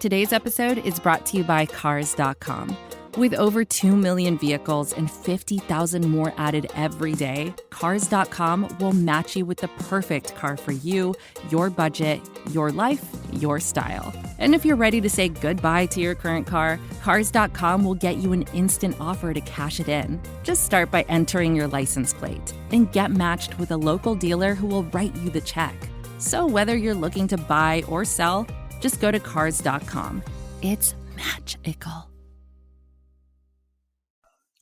Today's episode is brought to you by Cars.com. With over 2 million vehicles and 50,000 more added every day, Cars.com will match you with the perfect car for you, your budget, your life, your style. And if you're ready to say goodbye to your current car, Cars.com will get you an instant offer to cash it in. Just start by entering your license plate and get matched with a local dealer who will write you the check. So whether you're looking to buy or sell, just go to Cars.com. It's magical.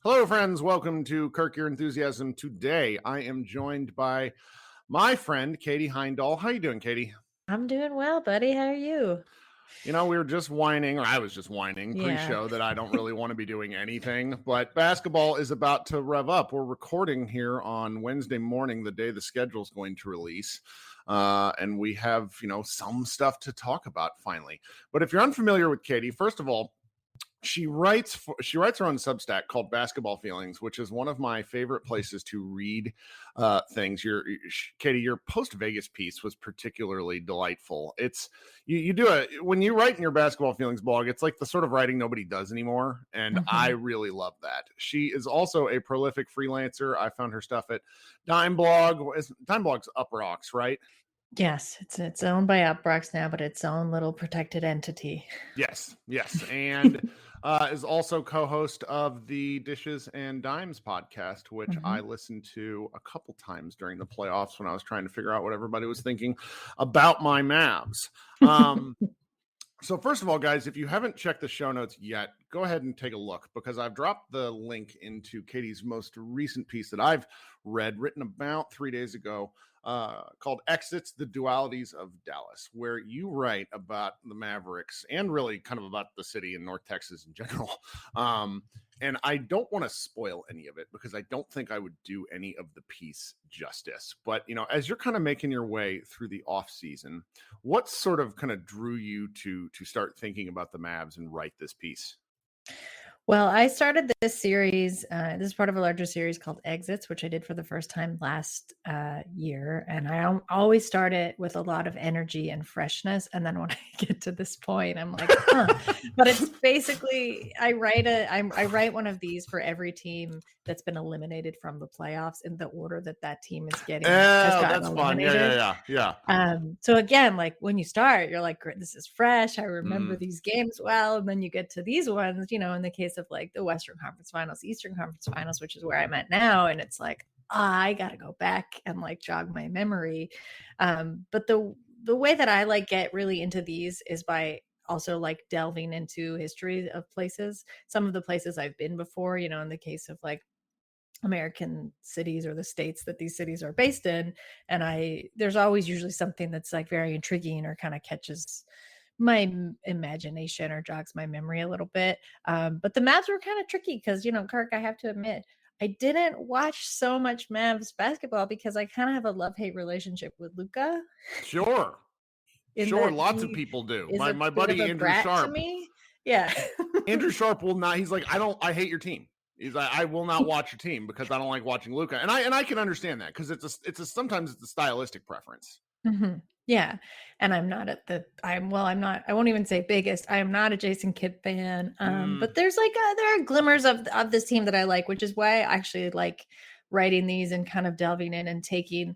Hello, friends. Welcome to Kirk Your Enthusiasm. Today, I am joined by my friend, Katie Heindl. How you doing, Katie? I'm doing well, buddy. How are you? You know, we were just whining, or I was just whining pre-show that I don't really want to be doing anything, but basketball is about to rev up. We're recording here on Wednesday morning, the day the schedule is going to release. And we have, some stuff to talk about finally. But if you're unfamiliar with Katie, first of all, she writes her own substack called Basketball Feelings, which is one of my favorite places to read things. Katie, your post Vegas piece was particularly delightful. It's you do it when you write in your Basketball Feelings blog. It's like the sort of writing nobody does anymore, and I really love that. She is also a prolific freelancer. I found her stuff at Dime Blog. Dime Blog's Uprocks, right? Yes, it's owned by Uprocks now, but its own little protected entity. Yes, and is also co-host of the Dishes and Dimes podcast, which I listened to a couple times during the playoffs when I was trying to figure out what everybody was thinking about my Mavs. So first of all, guys, if you haven't checked the show notes yet, go ahead and take a look, because I've dropped the link into Katie's most recent piece that I've read, written about 3 days ago, called Exits, the Dualities of Dallas, where you write about the Mavericks and really kind of about the city and North Texas in general. And I don't want to spoil any of it because I don't think I would do any of the piece justice. But, as you're kind of making your way through the off season, what sort of kind of drew you to start thinking about the Mavs and write this piece? Well, I started this series. This is part of a larger series called Exits, which I did for the first time last year. And I always start it with a lot of energy and freshness. And then when I get to this point, I'm like, But it's basically, I write one of these for every team that's been eliminated from the playoffs in the order that team is getting. That's eliminated. Fun. Yeah. So again, like when you start, you're like, great, this is fresh. I remember these games well. And then you get to these ones, in the case of like the Western Conference Finals, Eastern Conference Finals, which is where I'm at now. And it's like, I got to go back and like jog my memory. But the way that I like get really into these is by also like delving into history of places. Some of the places I've been before, in the case of like American cities or the states that these cities are based in. And there's always usually something that's like very intriguing or kind of catches my imagination or jogs my memory a little bit. But the Mavs were kind of tricky because, Kirk, I have to admit, I didn't watch so much Mavs basketball because I kind of have a love-hate relationship with Luka. Sure. Lots of people do. My buddy Andrew Sharp. Yeah. Andrew Sharp will not. He's like, I hate your team. He's like, I will not watch your team because I don't like watching Luka. And I can understand that because sometimes it's a stylistic preference. Mm-hmm. Yeah. And I'm not I won't even say biggest. I am not a Jason Kidd fan. But there's like, there are glimmers of this team that I like, which is why I actually like writing these and kind of delving in and taking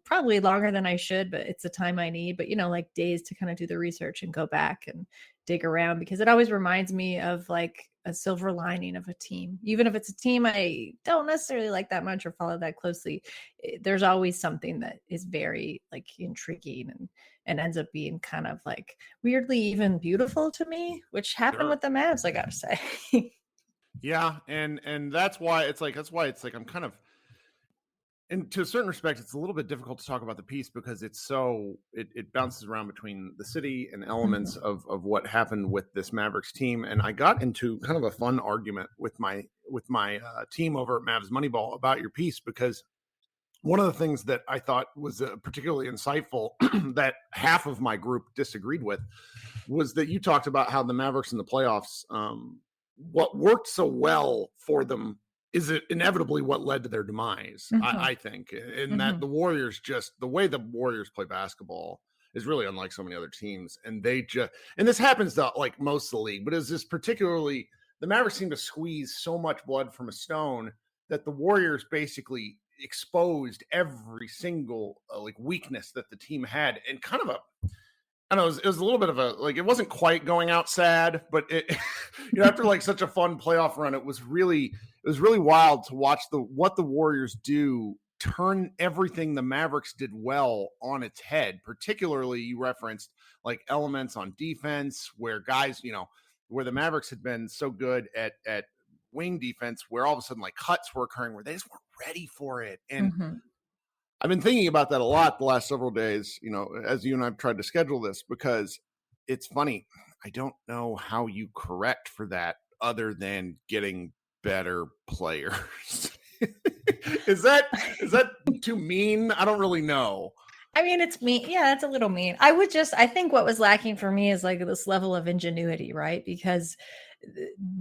probably longer than I should, but it's the time I need, but like days to kind of do the research and go back and dig around, because it always reminds me of like a silver lining of a team. Even if it's a team I don't necessarily like that much or follow that closely, there's always something that is very like intriguing and ends up being kind of like weirdly even beautiful to me, which happened with the Mavs, I gotta say. Yeah, and that's why it's like I'm kind of, and to a certain respect, it's a little bit difficult to talk about the piece because it bounces around between the city and elements of what happened with this Mavericks team. And I got into kind of a fun argument with my team over at Mavs Moneyball about your piece, because one of the things that I thought was particularly insightful that half of my group disagreed with was that you talked about how the Mavericks in the playoffs, what worked so well for them is it inevitably what led to their demise, I think. And that the Warriors the way the Warriors play basketball is really unlike so many other teams. And and this happens to like most of the league, but it's this particularly, the Mavericks seem to squeeze so much blood from a stone that the Warriors basically exposed every single like weakness that the team had, and kind of I don't know, it was a little bit of a, like, it wasn't quite going out sad, but it, after like such a fun playoff run, it was really wild to watch what the Warriors do turn everything the Mavericks did well on its head. Particularly, you referenced like elements on defense where guys, where the Mavericks had been so good at wing defense, where all of a sudden like cuts were occurring where they just weren't ready for it. And I've been thinking about that a lot the last several days, as you and I've tried to schedule this, because it's funny. I don't know how you correct for that other than getting better players. Is that too mean? I don't really know. I mean, it's mean. Yeah, it's a little mean. I think what was lacking for me is like this level of ingenuity, right? Because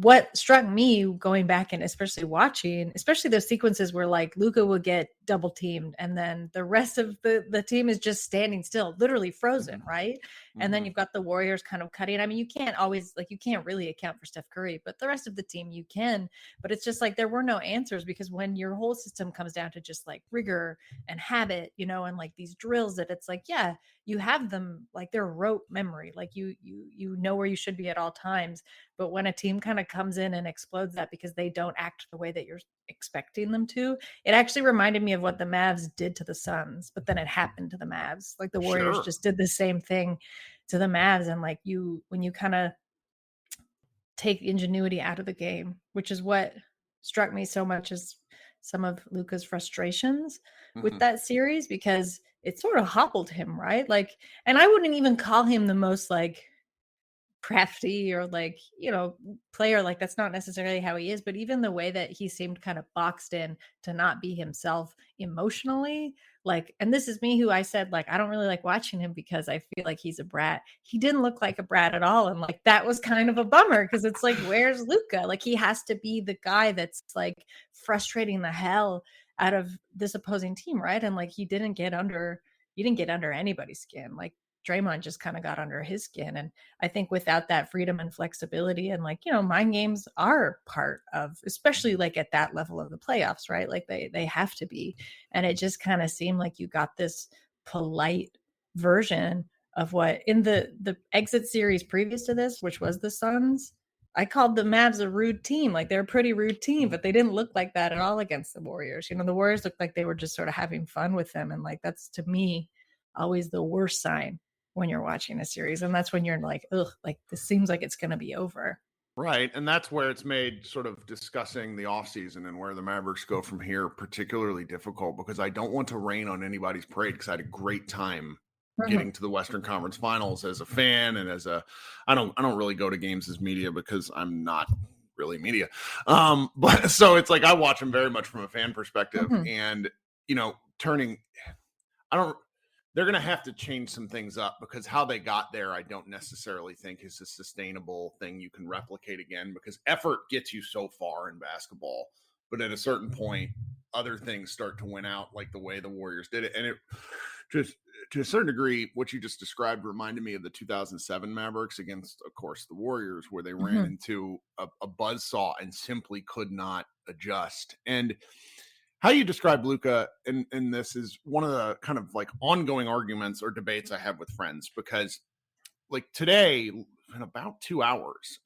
what struck me going back and especially watching, especially those sequences where like Luka would get double teamed and then the rest of the team is just standing still, literally frozen, right? And then you've got the Warriors kind of cutting. I mean, you can't really account for Steph Curry, but the rest of the team you can. But it's just like there were no answers, because when your whole system comes down to just like rigor and habit, and like these drills, that it's like, yeah, you have them like they're rote memory, like you know where you should be at all times. But when a team kind of comes in and explodes that because they don't act the way that you're expecting them to, it actually reminded me of what the Mavs did to the Suns, but then it happened to the Mavs. Like the Warriors just did the same thing to the Mavs. And like when you kind of take ingenuity out of the game, which is what struck me so much as some of Luka's frustrations with that series, because it sort of hobbled him, right? Like, and I wouldn't even call him the most like crafty or like, player. Like that's not necessarily how he is, but even the way that he seemed kind of boxed in to not be himself emotionally, like, and this is me who I said, like, I don't really like watching him because I feel like he's a brat. He didn't look like a brat at all. And like, that was kind of a bummer, because it's like, where's Luka? Like he has to be the guy that's like frustrating the hell out of this opposing team, right? And like, he didn't get under anybody's skin. Like Draymond just kind of got under his skin. And I think without that freedom and flexibility, and like, mind games are part of, especially like at that level of the playoffs, right? Like they have to be. And it just kind of seemed like you got this polite version of what in the exit series previous to this, which was the Suns. I called the Mavs a rude team. Like they're a pretty rude team, but they didn't look like that at all against the Warriors. The Warriors looked like they were just sort of having fun with them. And like, that's to me always the worst sign when you're watching a series. And that's when you're like, ugh, like this seems like it's going to be over. Right. And that's where it's made sort of discussing the offseason and where the Mavericks go from here particularly difficult, because I don't want to rain on anybody's parade, because I had a great time getting to the Western Conference Finals as a fan, and as I don't really go to games as media because I'm not really media. But so it's like I watch them very much from a fan perspective, and they're going to have to change some things up, because how they got there, I don't necessarily think is a sustainable thing you can replicate again, because effort gets you so far in basketball. But at a certain point, other things start to win out, like the way the Warriors did it. And it just, to a certain degree, what you just described reminded me of the 2007 Mavericks against, of course, the Warriors, where they ran into a buzzsaw and simply could not adjust. And how you describe Luka in this is one of the kind of like ongoing arguments or debates I have with friends, because like today in about 2 hours,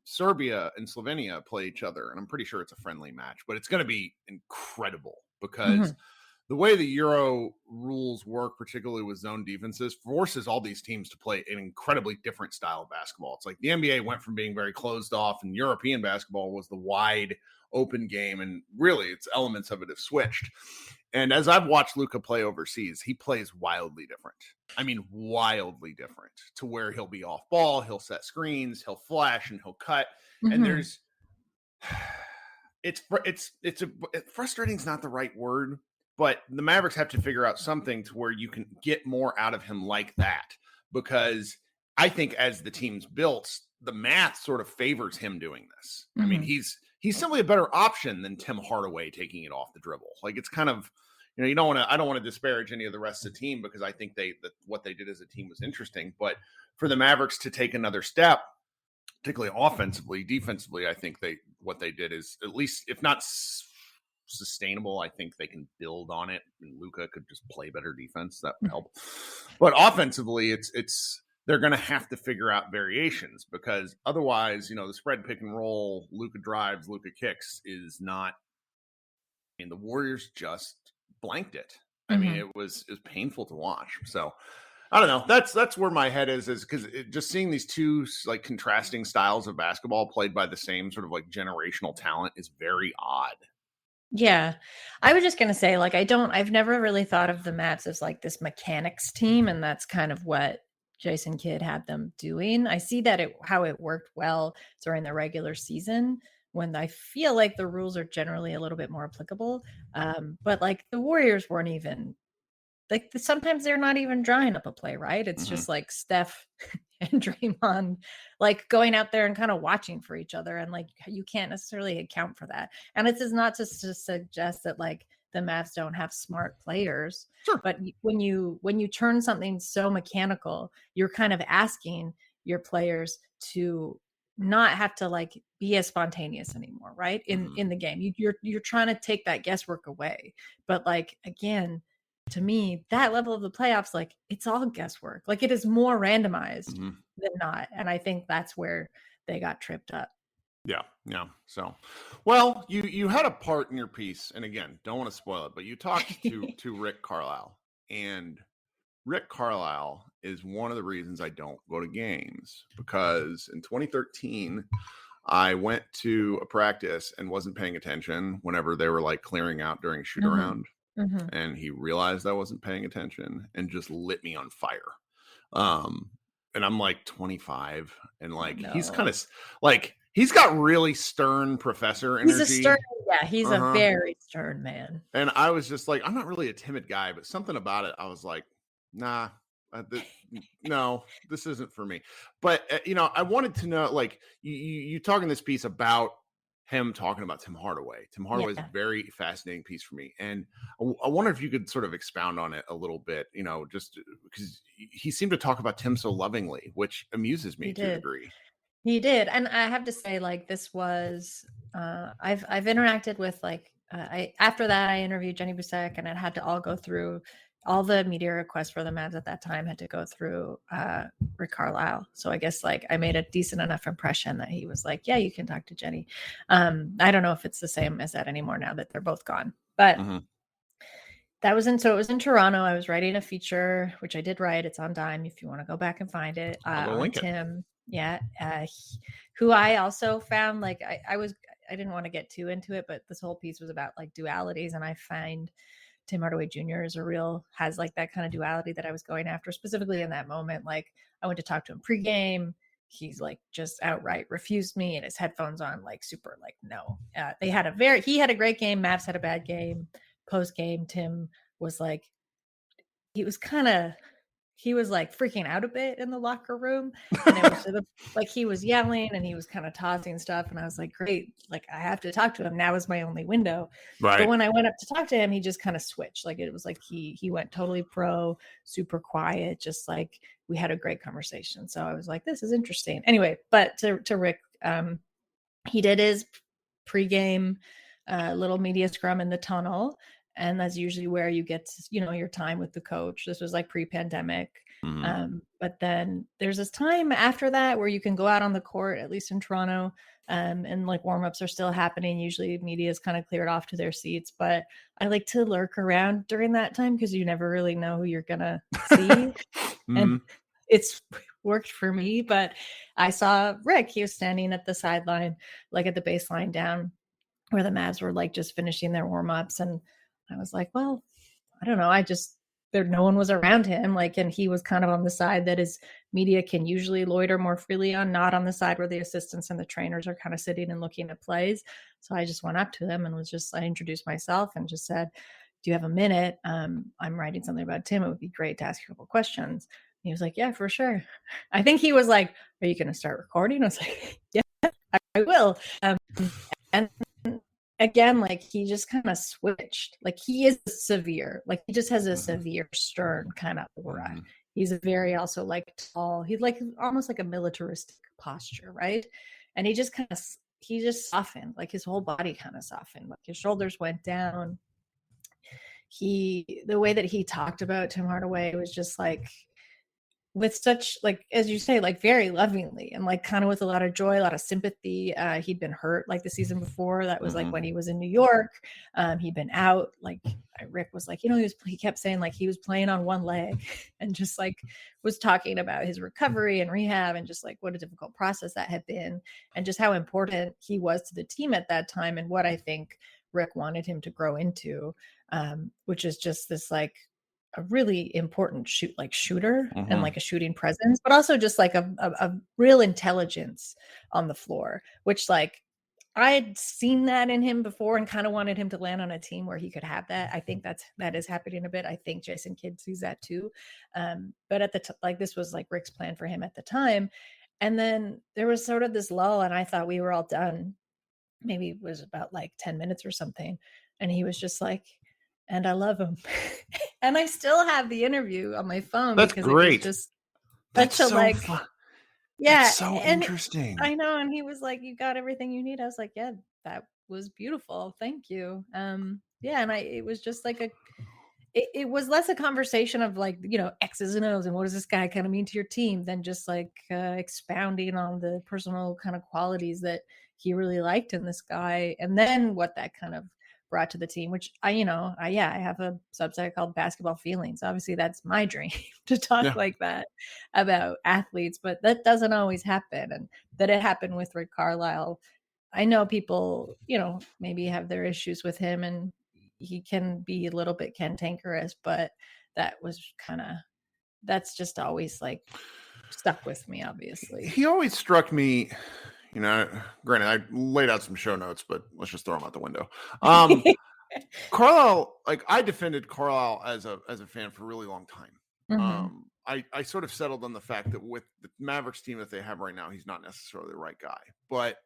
Serbia and Slovenia play each other, and I'm pretty sure it's a friendly match, but it's going to be incredible, because the way the Euro rules work, particularly with zone defenses, forces all these teams to play an incredibly different style of basketball. It's like the NBA went from being very closed off, and European basketball was the wide open game, and really its elements of it have switched. And as I've watched Luka play overseas, he plays wildly different. I mean, wildly different, to where he'll be off ball, he'll set screens, he'll flash, and he'll cut. And there's frustrating is not the right word, but the Mavericks have to figure out something to where you can get more out of him like that, because I think as the team's built, the math sort of favors him doing this. I mean, he's simply a better option than Tim Hardaway taking it off the dribble. Like, it's kind of, I don't want to disparage any of the rest of the team, because I think what they did as a team was interesting. But for the Mavericks to take another step, particularly offensively, defensively, I think what they did is, at least, if not sustainable, I think they can build on it. And Luka could just play better defense. That would help. But offensively, they're going to have to figure out variations, because otherwise, the spread pick and roll, Luka drives, Luka kicks is not. I mean, the Warriors just blanked it. I mean, it was painful to watch. So I don't know. That's where my head is because just seeing these two like contrasting styles of basketball played by the same sort of like generational talent is very odd. Yeah. I was just going to say, like, I've never really thought of the Mavs as like this mechanics team. And that's kind of what Jason Kidd had them doing. I see that how it worked well during the regular season, when I feel like the rules are generally a little bit more applicable. But like the Warriors weren't even like, sometimes they're not even drawing up a play, right? It's just like Steph and Draymond like going out there and kind of watching for each other. And like, you can't necessarily account for that. And this is not just to suggest that like the Mavs don't have smart players, sure. But when you turn something so mechanical, you're kind of asking your players to not have to like be as spontaneous anymore, right? In the game, you're trying to take that guesswork away. But like, again, to me, that level of the playoffs, like, it's all guesswork. Like, it is more randomized than not. And I think that's where they got tripped up. Yeah. So, well, you had a part in your piece, and again, don't want to spoil it, but you talked to Rick Carlisle, and Rick Carlisle is one of the reasons I don't go to games, because in 2013, I went to a practice and wasn't paying attention whenever they were like clearing out during shoot around. And he realized I wasn't paying attention and just lit me on fire. And I'm like 25, and like he's kind of like, he's got really stern professor energy. He's a very stern man. And I was just like, I'm not really a timid guy, but something about it, I was like, nah, no, this isn't for me. But I wanted to know, like, you talk in this piece about him talking about Tim Hardaway. Tim Hardaway is a very fascinating piece for me. And I wonder if you could sort of expound on it a little bit, just because he seemed to talk about Tim so lovingly, which amuses me to a degree. He did. And I have to say, like, this was, I've interacted with like, after that, I interviewed Jenny Busek, and it had to all go through all the media requests for the Mavs at that time had to go through Rick Carlisle. So I guess like I made a decent enough impression that he was like, yeah, you can talk to Jenny. I don't know if it's the same as that anymore now that they're both gone, but it was in Toronto. I was writing a feature, which I did write. It's on Dime if you want to go back and find it. On Tim. Yeah. Who I also found, like, I didn't want to get too into it, but this whole piece was about like dualities. And I find Tim Hardaway Jr. has like that kind of duality that I was going after specifically in that moment. Like, I went to talk to him pregame. He's like just outright refused me, and his headphones on, like super like, no. He had a great game. Mavs had a bad game. Post game, Tim was like, he was like freaking out a bit in the locker room, and it was sort of like he was yelling and he was kind of tossing stuff, and I was like, great, like I have to talk to him now, is my only window. Right. But when I went up to talk to him, he just kind of switched. Like, it was like he went totally pro, super quiet, just like we had a great conversation. So I was like, this is interesting. Anyway, but to Rick, he did his pregame little media scrum in the tunnel. And that's usually where you get, your time with the coach. This was like pre-pandemic. But then there's this time after that where you can go out on the court, at least in Toronto, and like warm-ups are still happening. Usually media is kind of cleared off to their seats, but I like to lurk around during that time because you never really know who you're going to see. And it's worked for me, but I saw Rick, he was standing at the sideline, like at the baseline down where the Mavs were like just finishing their warm-ups. And I was like, well, I don't know. No one was around him. Like, and he was kind of on the side that his media can usually loiter more freely on, not on the side where the assistants and the trainers are kind of sitting and looking at plays. So I just went up to him and I introduced myself and just said, do you have a minute? I'm writing something about Tim. It would be great to ask you a couple questions. And he was like, yeah, for sure. I think he was like, are you going to start recording? I was like, yeah, I will. And again, like he just kind of switched. Like he is severe. Like he just has a severe stern kind of aura. He's a very also like tall. He's like almost like a militaristic posture, right? And he just softened. Like his whole body kind of softened. Like his shoulders went down. The way that he talked about Tim Hardaway was just like with such, like, as you say, like very lovingly and like kind of with a lot of joy, a lot of sympathy. He'd been hurt like the season before. That was like when he was in New York. He'd been out. Like Rick was like, he kept saying like he was playing on one leg and just like was talking about his recovery and rehab and just like what a difficult process that had been and just how important he was to the team at that time and what I think Rick wanted him to grow into, which is just this like a really important shooter and like a shooting presence, but also just like a real intelligence on the floor, which like I'd seen that in him before and kind of wanted him to land on a team where he could have that. I think that is happening a bit. I think Jason Kidd sees that too. But at the like this was like Rick's plan for him at the time. And then there was sort of this lull and I thought we were all done. Maybe it was about like 10 minutes or something. And he was just like, and I love him. And I still have the interview on my phone. That's because great. It was just that's such so a like, fun. Yeah. That's so interesting. I know. And he was like, you got everything you need. I was like, yeah, that was beautiful. Thank you. Yeah. And it was just like it was less a conversation of like, X's and O's and what does this guy kind of mean to your team than just like expounding on the personal kind of qualities that he really liked in this guy. And then what that kind of brought to the team, which I have a subset called Basketball Feelings. Obviously that's my dream to talk like that about athletes, but that doesn't always happen. And that it happened with Rick Carlisle. I know people, maybe have their issues with him and he can be a little bit cantankerous, but that's just always like stuck with me, obviously. He always struck me, granted, I laid out some show notes, but let's just throw them out the window. Carlisle, like I defended Carlisle as a fan for a really long time. I sort of settled on the fact that with the Mavericks team that they have right now, he's not necessarily the right guy, but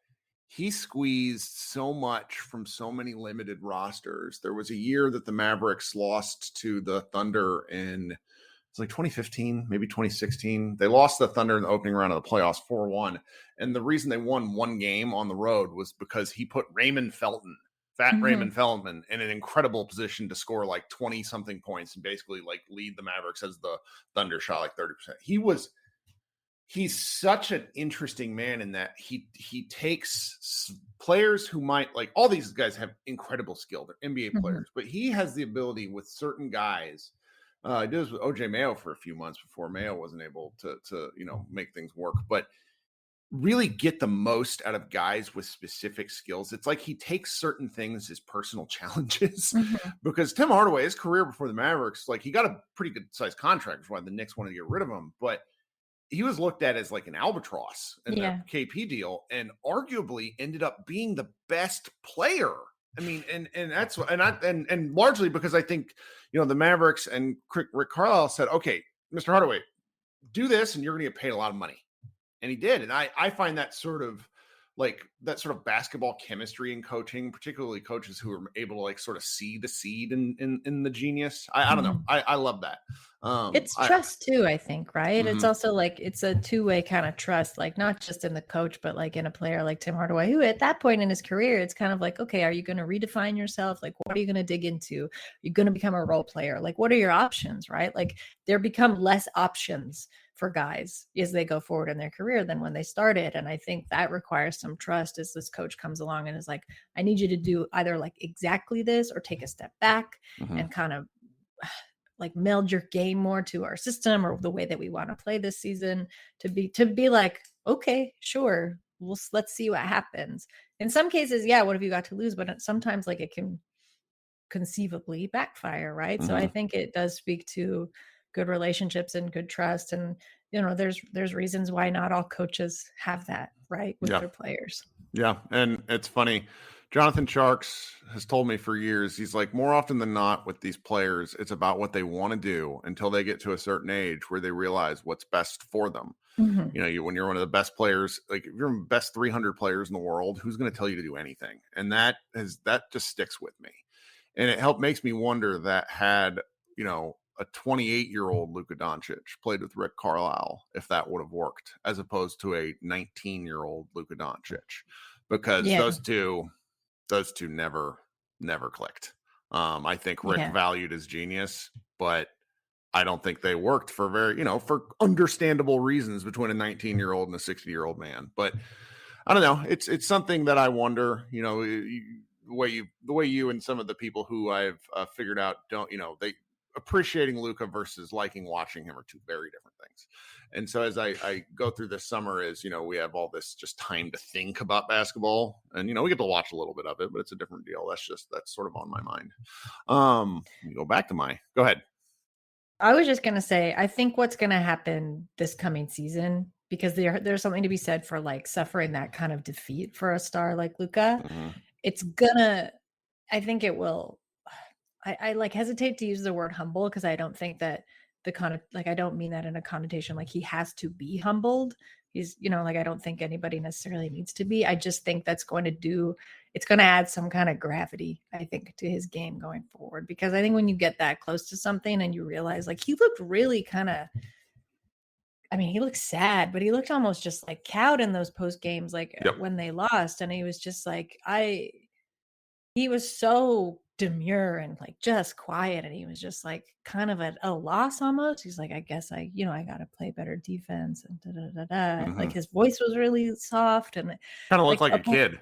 he squeezed so much from so many limited rosters. There was a year that the Mavericks lost to the Thunder in it's like 2015, maybe 2016. They lost the Thunder in the opening round of the playoffs 4-1. And the reason they won one game on the road was because he put Raymond Felton, Raymond Feldman, in an incredible position to score like 20 something points and basically like lead the Mavericks as the Thunder shot like 30%. He's such an interesting man in that he takes players who might, like, all these guys have incredible skill. They're NBA players, but he has the ability with certain guys. I did this with OJ Mayo for a few months before Mayo wasn't able to make things work, but really get the most out of guys with specific skills. It's like he takes certain things as personal challenges because Tim Hardaway, his career before the Mavericks, like he got a pretty good sized contract before the Knicks wanted to get rid of him, but he was looked at as like an albatross in the KP deal and arguably ended up being the best player. I mean, and that's and largely because I think, the Mavericks and Rick Carlisle said, okay, Mr. Hardaway, do this and you're going to get paid a lot of money. And he did. And I find that sort of basketball chemistry in coaching, particularly coaches who are able to like sort of see the seed in the genius. I don't know. I love that. It's trust too, I think, right? It's also like, it's a two-way kind of trust, like not just in the coach, but like in a player like Tim Hardaway, who at that point in his career, it's kind of like, okay, are you going to redefine yourself? Like, what are you going to dig into? You're going to become a role player. Like, what are your options, right? Like there become less options for guys as they go forward in their career than when they started. And I think that requires some trust as this coach comes along and is like, I need you to do either like exactly this or take a step back and kind of like meld your game more to our system or the way that we want to play this season to be like, okay, sure. Let's see what happens. In some cases, yeah, what have you got to lose? But sometimes like it can conceivably backfire, right? So I think it does speak to good relationships and good trust. And, there's reasons why not all coaches have that, right, with their players. Yeah. And it's funny. Jonathan Sharks has told me for years, he's like, more often than not with these players, it's about what they want to do until they get to a certain age where they realize what's best for them. Mhm. You know, when you're one of the best players, like if you're the best 300 players in the world, who's going to tell you to do anything? And that just sticks with me. And it makes me wonder that had, you know, a 28-year-old Luka Doncic played with Rick Carlisle, if that would have worked, as opposed to a 19-year-old Luka Doncic, because Yeah. those two never clicked. I think Rick Yeah. valued his genius, but I don't think they worked for for understandable reasons between a 19-year-old and a 60-year-old man. But I don't know. It's something that I wonder, the way you and some of the people who I've figured out don't, they appreciating Luka versus liking watching him are two very different things. And so as I go through this summer is, we have all this just time to think about basketball, and, we get to watch a little bit of it, but it's a different deal. That's sort of on my mind. Go ahead. I was just going to say, I think what's going to happen this coming season, because there's something to be said for like suffering that kind of defeat for a star like Luka. Mm-hmm. I think it will. I like hesitate to use the word humble, because I don't think that I don't mean that in a connotation like he has to be humbled. He's, I don't think anybody necessarily needs to be. I just think it's going to add some kind of gravity, I think, to his game going forward. Because I think when you get that close to something and you realize, like, he looked really he looked sad, but he looked almost just like cowed in those post games, like when they lost. And he was just like, he was so demure and like just quiet, and he was just like kind of at a loss almost. He's like, I guess I got to play better defense and Mm-hmm. Like his voice was really soft and kind of looked like a kid.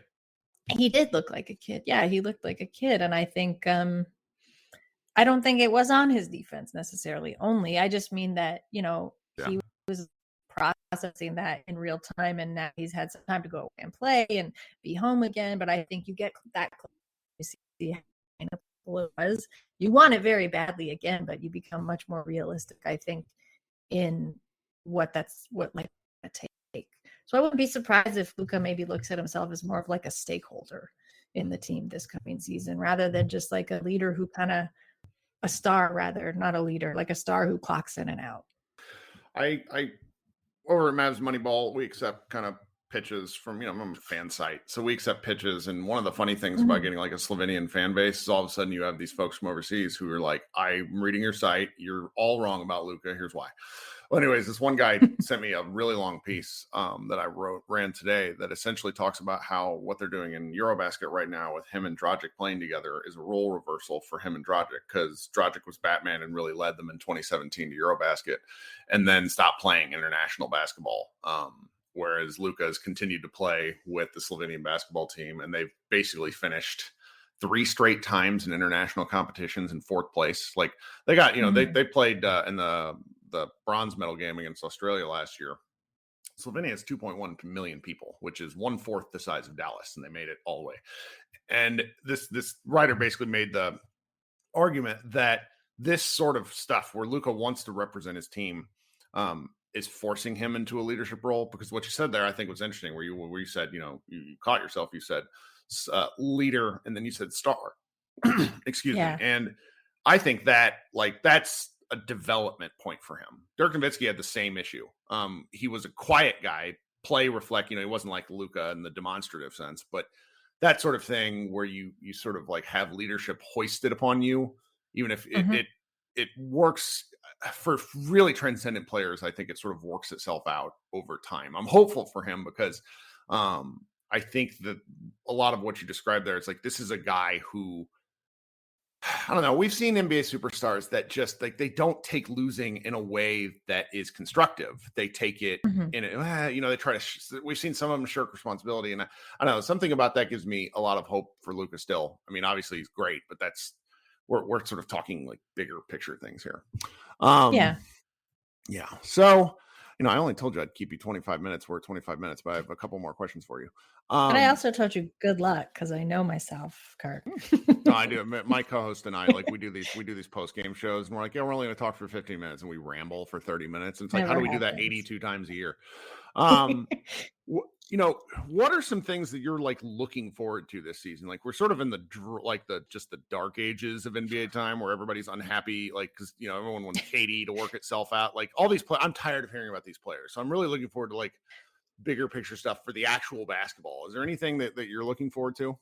He did look like a kid. Yeah, he looked like a kid. And I think I don't think it was on his defense necessarily only. I just mean that, he was processing that in real time, and now he's had some time to go away and play and be home again. But I think you get that close, you see how it was. You want it very badly again, but you become much more realistic, I think, in what like a take. So I wouldn't be surprised if Luka maybe looks at himself as more of like a stakeholder in the team this coming season, rather than just like a leader who not a leader, like a star who clocks in and out. I over at Mavs Moneyball, we accept kind of pitches from, I'm a fan site. So we accept pitches. And one of the funny things about getting like a Slovenian fan base is all of a sudden you have these folks from overseas who are like, I'm reading your site. You're all wrong about Luka. Here's why. Well, anyways, this one guy sent me a really long piece that I ran today that essentially talks about how what they're doing in Eurobasket right now with him and Dragic playing together is a role reversal for him and Dragic, because Dragic was Batman and really led them in 2017 to Eurobasket and then stopped playing international basketball. Whereas Luka has continued to play with the Slovenian basketball team, and they've basically finished 3 straight times in international competitions in 4th place. Like they got, they played in the bronze medal game against Australia last year. Slovenia has 2.1 million people, which is 1/4 the size of Dallas, and they made it all the way. And this writer basically made the argument that this sort of stuff where Luka wants to represent his team is forcing him into a leadership role, because what you said there, I think, was interesting, where you said, you caught yourself, you said leader, and then you said star. Excuse me. And I think that that's a development point for him. Dirk Nowitzki had the same issue. He was a quiet guy, play reflect, he wasn't like Luka in the demonstrative sense, but that sort of thing where you sort of like have leadership hoisted upon you, even if it works for really transcendent players. I think it sort of works itself out over time. I'm hopeful for him, because I think that a lot of what you described there, it's like, this is a guy who, I don't know, we've seen NBA superstars that just like, they don't take losing in a way that is constructive. They take it in it, they try to, we've seen some of them shirk responsibility. And I don't know, something about that gives me a lot of hope for Luka still. I mean, obviously he's great, but we're sort of talking like bigger picture things here. Yeah. So, I only told you I'd keep you 25 minutes. We're at 25 minutes, but I have a couple more questions for you. And I also told you good luck, because I know myself, Kirk. No, I do. My co-host and I, like, we do these post-game shows, and we're like, we're only going to talk for 15 minutes, and we ramble for 30 minutes. And it's like, how do we do that 82 times a year? what are some things that you're like looking forward to this season? Like, we're sort of in the dark ages of NBA time where everybody's unhappy, like, because everyone wants KD to work itself out. Like, all these I'm tired of hearing about these players, so I'm really looking forward to like bigger picture stuff for the actual basketball. Is there anything that you're looking forward to?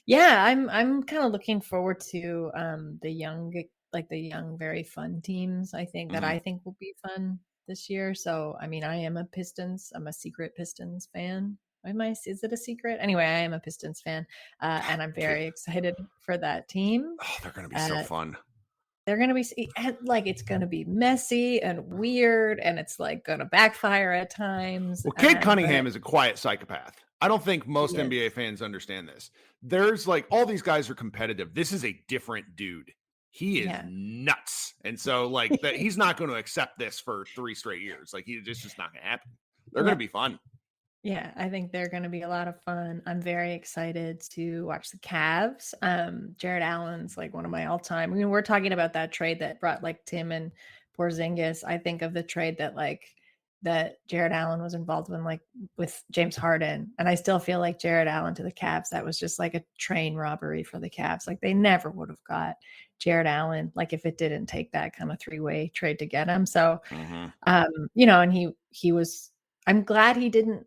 Yeah, I'm kind of looking forward to the young, very fun teams. I think that I think will be fun this year. So I mean, I'm a secret Pistons fan. Is it a secret? Anyway, I am a Pistons fan, and I'm very excited for that team. Oh, they're going to be so fun. They're going to be like, it's going to be messy and weird, and it's like going to backfire at times. Well, Cade Cunningham is a quiet psychopath. I don't think most NBA fans understand this. There's like, all these guys are competitive. This is a different dude. He is nuts. And so like that, he's not going to accept this for 3 straight years. Like, it's just not going to happen. They're going to be fun. Yeah, I think they're going to be a lot of fun. I'm very excited to watch the Cavs. Jared Allen's like one of my all-time. I mean, we're talking about that trade that brought like Tim and Porzingis. I think of the trade that Jared Allen was involved in, like with James Harden, and I still feel like Jared Allen to the Cavs, that was just like a train robbery for the Cavs. Like, they never would have got Jared Allen, like, if it didn't take that kind of 3-way trade to get him. So, and he was. I'm glad I'm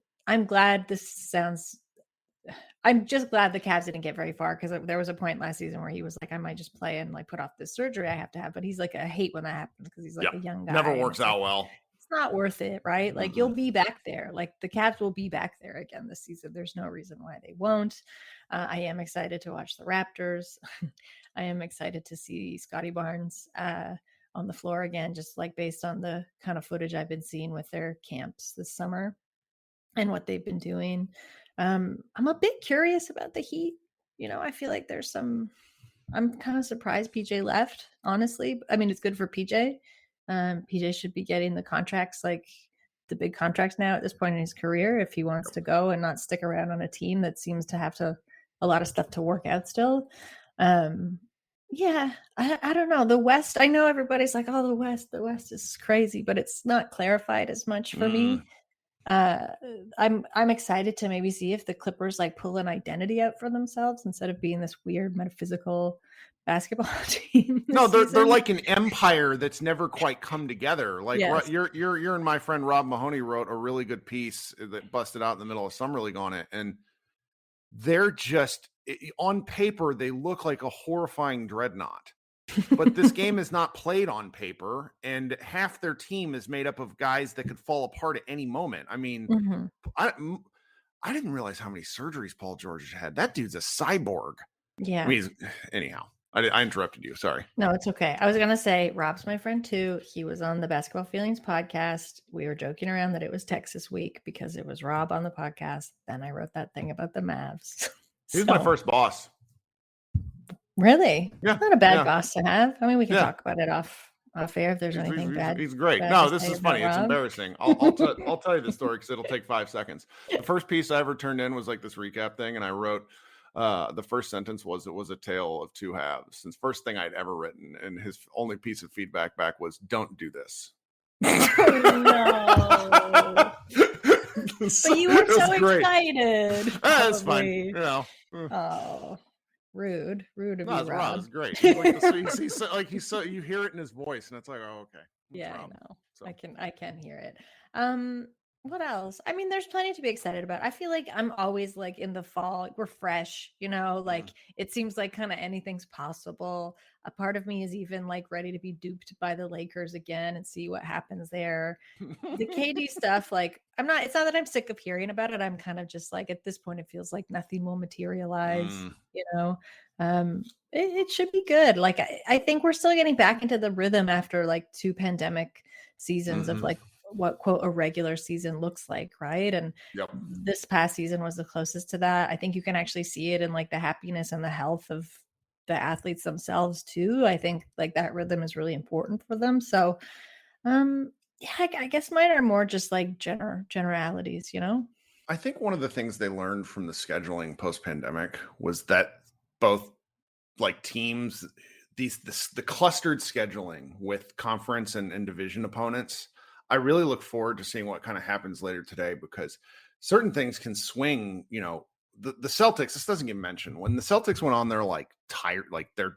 just glad the Cavs didn't get very far, because there was a point last season where he was like, I might just play and like put off this surgery I have to have. But he's like, I hate when that happens, because he's like a young guy. Never works out well. It's not worth it, right? Like, you'll be back there. Like, the Cavs will be back there again this season. There's no reason why they won't. I am excited to watch the Raptors. I am excited to see Scotty Barnes on the floor again, just like based on the kind of footage I've been seeing with their camps this summer and what they've been doing. I'm a bit curious about the Heat. I feel like I'm kind of surprised PJ left, honestly. I mean, it's good for PJ. PJ should be getting the contracts, like the big contracts now at this point in his career, if he wants to go and not stick around on a team that seems to have a lot of stuff to work out still. Yeah, I don't know. The West, I know everybody's like, oh, the West is crazy, but it's not clarified as much for me. I'm excited to maybe see if the Clippers like pull an identity out for themselves instead of being this weird metaphysical basketball team. No, they're like an empire that's never quite come together. Like, you're and my friend Rob Mahoney wrote a really good piece that busted out in the middle of Summer League on it, and they're just, on paper, they look like a horrifying dreadnought. But this game is not played on paper, and half their team is made up of guys that could fall apart at any moment. I mean, I didn't realize how many surgeries Paul George had. That dude's a cyborg. Yeah. I mean, anyhow, I interrupted you. Sorry. No, it's okay. I was going to say, Rob's my friend too. He was on the Basketball Feelings podcast. We were joking around that it was Texas week because it was Rob on the podcast. Then I wrote that thing about the Mavs. He was my first boss. Really? Yeah. Not a bad boss to have. I mean, we can talk about it off air if there's anything bad. He's great. No, this is funny. It's embarrassing. I'll tell you the story because it'll take 5 seconds. The first piece I ever turned in was like this recap thing, and I wrote the first sentence was, it was a tale of 2 halves. It's the first thing I'd ever written, and his only piece of feedback back was, "Don't do this." Oh, no. But you were so excited. That's fine. Oh. Rude of you, Rob. Rob's great. He's like, he's so you hear it in his voice, and it's like, oh, okay. Yeah, I know. So. I can hear it. What else? I mean, there's plenty to be excited about. I feel like I'm always like in the fall, we're fresh, like it seems like kind of anything's possible. A part of me is even like ready to be duped by the Lakers again and see what happens there. The KD stuff, like it's not that I'm sick of hearing about it. I'm kind of just like, at this point, it feels like nothing will materialize, it should be good. Like, I think we're still getting back into the rhythm after like 2 pandemic seasons of like what quote a regular season looks like, right? And this past season was the closest to that. I think you can actually see it in like the happiness and the health of the athletes themselves too. I think like that rhythm is really important for them. So I guess mine are more just like generalities, I think one of the things they learned from the scheduling post-pandemic was that both like teams, the clustered scheduling with conference and division opponents, I really look forward to seeing what kind of happens later today, because certain things can swing, the Celtics, this doesn't get mentioned. When the Celtics went on their like tired, like their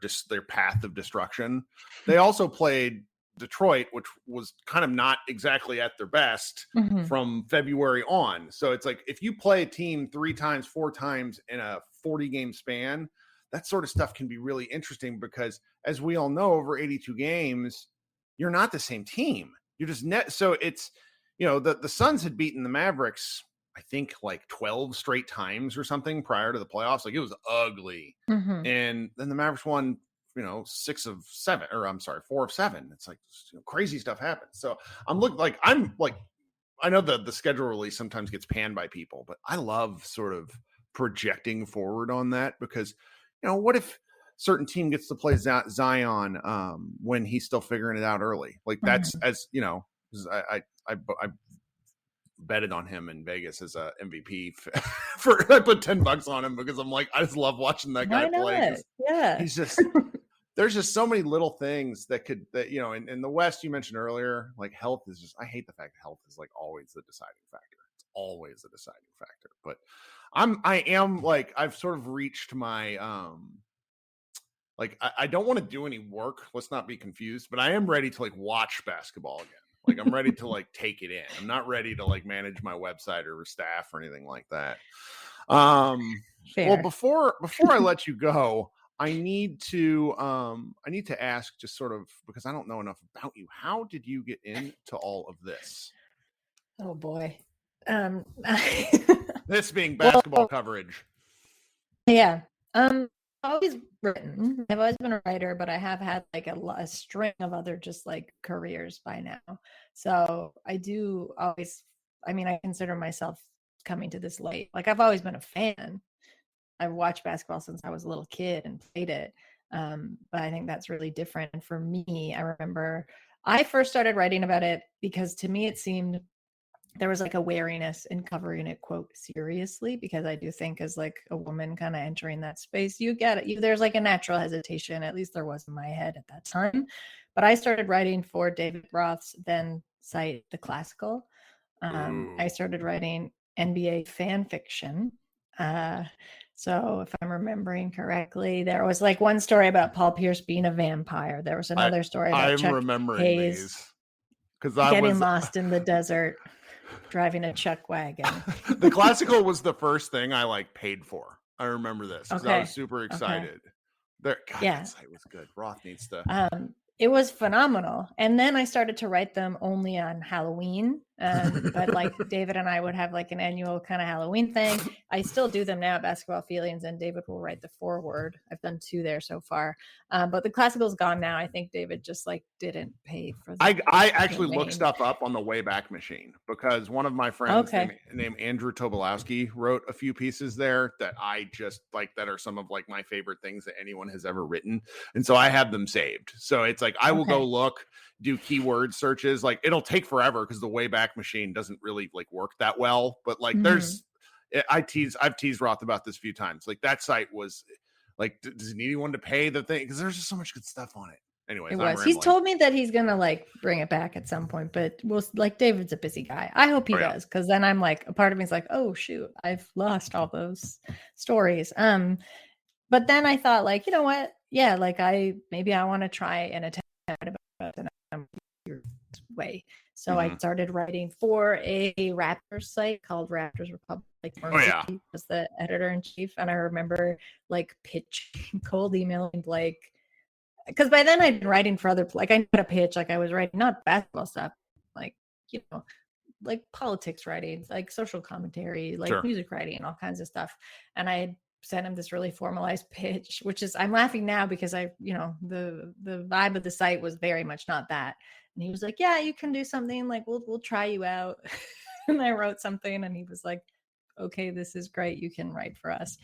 path of destruction, they also played Detroit, which was kind of not exactly at their best from February on. So it's like, if you play a team 3 times, 4 times in a 40-game span, that sort of stuff can be really interesting because, as we all know, over 82 games, you're not the same team. You're just so it's, the Suns had beaten the Mavericks, I think, like 12 straight times or something prior to the playoffs. Like, it was ugly. And then the Mavericks won, 6 of 7, or I'm sorry, 4 of 7. It's like, crazy stuff happens. So I'm I know the schedule release sometimes gets panned by people, but I love sort of projecting forward on that because, what if certain team gets to play Zion when he's still figuring it out early? Like, that's, as I betted on him in Vegas as a MVP I put $10 on him because I'm like, I just love watching that guy play. Yeah. He's just, there's just so many little things that in the West, you mentioned earlier, like health is just, I hate the fact that health is like always the deciding factor. It's always the deciding factor. But I am like, I've sort of reached my, like, I don't want to do any work. Let's not be confused, but I am ready to like watch basketball again. Like, I'm ready to like take it in. I'm not ready to like manage my website or staff or anything like that. Well, before I let you go, I need to ask, just sort of, because I don't know enough about you. How did you get into all of this? Oh boy. This being basketball coverage. Yeah. I've always written. I've always been a writer, but I have had like a string of other just like careers by now. So I do always, I consider myself coming to this late. Like, I've always been a fan. I've watched basketball since I was a little kid and played it. But I think that's really different. And for me, I remember I first started writing about it because to me, it seemed there was like a wariness in covering it, quote, seriously, because I do think as like a woman kind of entering that space, you get it. There's like a natural hesitation, at least there was in my head at that time. But I started writing for David Roth's then site, The Classical. I started writing NBA fan fiction. So if I'm remembering correctly, there was like one story about Paul Pierce being a vampire. There was another story about Chuck Hayes getting lost in the desert, driving a chuck wagon. The Classical was the first thing I like paid for. I remember this because I was super excited. That site was good. Roth needs to. It was phenomenal. And then I started to write them only on Halloween. But like David and I would have like an annual kind of Halloween thing. I still do them now at Basketball Feelings, and David will write the foreword. I've done 2 there so far. But the Classical's gone now. I think David just like didn't pay for that. I actually looked stuff up on the Wayback Machine because one of my friends named Andrew Tobolowski wrote a few pieces there that I just like, that are some of like my favorite things that anyone has ever written. And so I have them saved. So it's like, I will go look, do keyword searches. Like, it'll take forever because the Wayback Machine doesn't really like work that well, but like I've teased Roth about this a few times. Like, that site was like, does it need anyone to pay the thing? Because there's just so much good stuff on it. Anyways, he's told me that he's gonna like bring it back at some point, but like, David's a busy guy. I hope he does, because then I'm like, a part of me is like, oh shoot, I've lost all those stories. But then I thought, like, you know what? Yeah, like maybe I want to try and attempt about it way. So I started writing for a Raptors site called Raptors Republic. Was the editor-in-chief, and I remember like cold emailing Blake, because by then I'd been writing for other, like, I knew how to pitch. Like, I was writing not basketball stuff, like, like politics writing, like social commentary, like music writing, all kinds of stuff. And I sent him this really formalized pitch, which is, I'm laughing now because the vibe of the site was very much not that. And he was like, yeah, you can do something, like, we'll try you out. And I wrote something, and he was like, okay, this is great, you can write for us.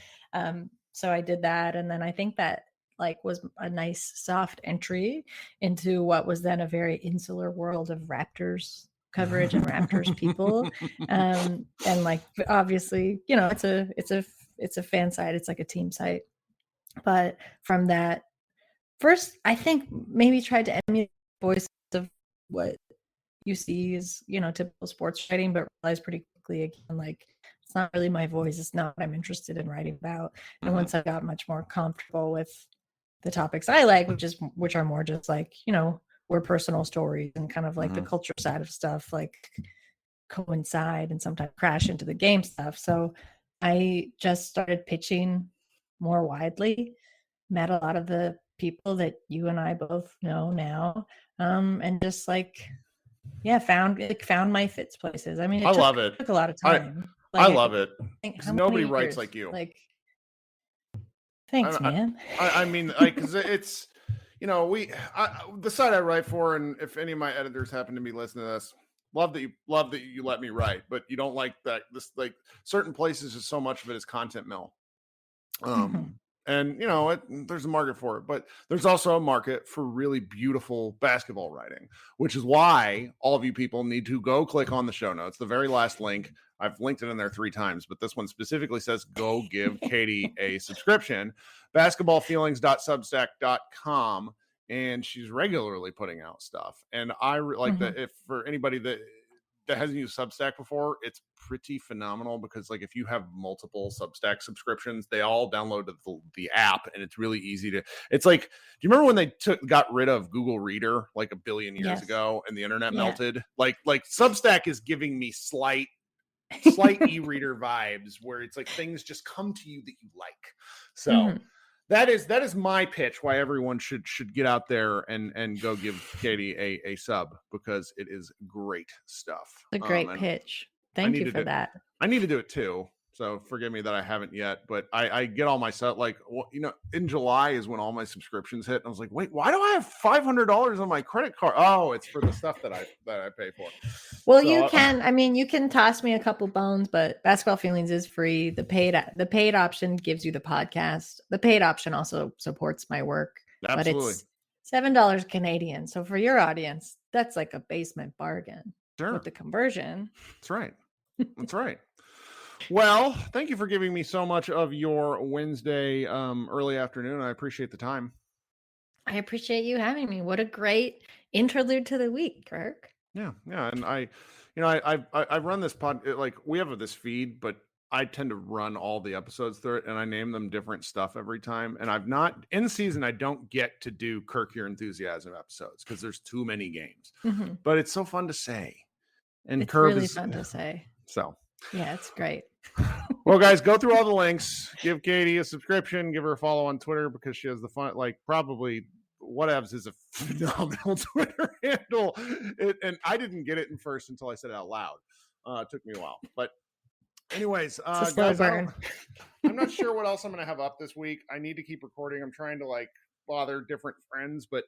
So I did that. And then I think that like was a nice soft entry into what was then a very insular world of Raptors coverage and Raptors people. And like, obviously, it's a fan site. It's like a team site. But from that, first, I think maybe tried to emulate the voice of what you see is, typical sports writing, but realized pretty quickly, again, like, It's not really my voice. It's not what I'm interested in writing about. And once I got much more comfortable with the topics I like, which are more just like, where personal stories and kind of like the culture side of stuff like coincide and sometimes crash into the game stuff. So I just started pitching more widely, met a lot of the people that you and I both know now, and just like, found my fits places. I mean, I love it. took a lot of time. I love it. How Nobody many writes years? like you. Like, thanks, man. I mean, like, because it's, the site I write for, and if any of my editors happen to be listening to this, love that you let me write, but you don't like that. This, like, certain places, just so much of it is content mill. And there's a market for it, but there's also a market for really beautiful basketball writing, which is why all of you people need to go click on the show notes. The very last link, I've linked it in there 3 times, but this one specifically says go give Katie a subscription, basketballfeelings.substack.com, and she's regularly putting out stuff. And I like that. If for anybody that hasn't used Substack before, it's pretty phenomenal, because like if you have multiple Substack subscriptions, they all download the app, and it's really easy to. It's like, do you remember when they got rid of Google Reader like a billion years ago, and the internet melted? Like Substack is giving me slight e-reader vibes, where it's like things just come to you that you like. So that is my pitch why everyone should get out there and go give Katie a sub, because it is great stuff. A great pitch. Thank you for that. I need to do it too. So forgive me that I haven't yet, but I get all my stuff. Like, in July is when all my subscriptions hit. And I was like, wait, why do I have $500 on my credit card? Oh, it's for the stuff that I pay for. Well, so, you can toss me a couple bones, but Basketball Feelings is free. The paid option gives you the podcast. The paid option also supports my work. Absolutely. But it's $7 Canadian. So for your audience, that's like a basement bargain. Sure. With the conversion. That's right. That's right. Well, thank you for giving me so much of your Wednesday early afternoon. I appreciate the time. I appreciate you having me. What a great interlude to the week, Kirk. Yeah. And I run this pod, like we have this feed, but I tend to run all the episodes through it, and I name them different stuff every time. And I've not in season, I don't get to do Kirk Your Enthusiasm episodes because there's too many games, but it's so fun to say. And it's really fun to say. So yeah, it's great. Well, guys, go through all the links. Give Katie a subscription. Give her a follow on Twitter, because she has the fun. Like, probably whatevs is a phenomenal Twitter handle. And I didn't get it in first until I said it out loud. It took me a while, but anyways, guys, I'm not sure what else I'm going to have up this week. I need to keep recording. I'm trying to bother different friends, but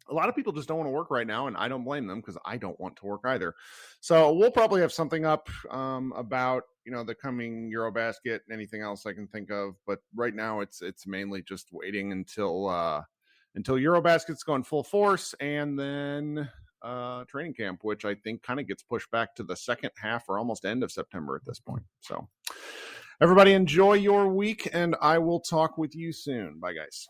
a lot of people just don't want to work right now, and I don't blame them, because I don't want to work either. So we'll probably have something up about the coming Eurobasket and anything else I can think of. But right now, it's mainly just waiting until Eurobasket's going full force, and then training camp, which I think kind of gets pushed back to the second half or almost end of September at this point. So everybody enjoy your week, and I will talk with you soon. Bye, guys.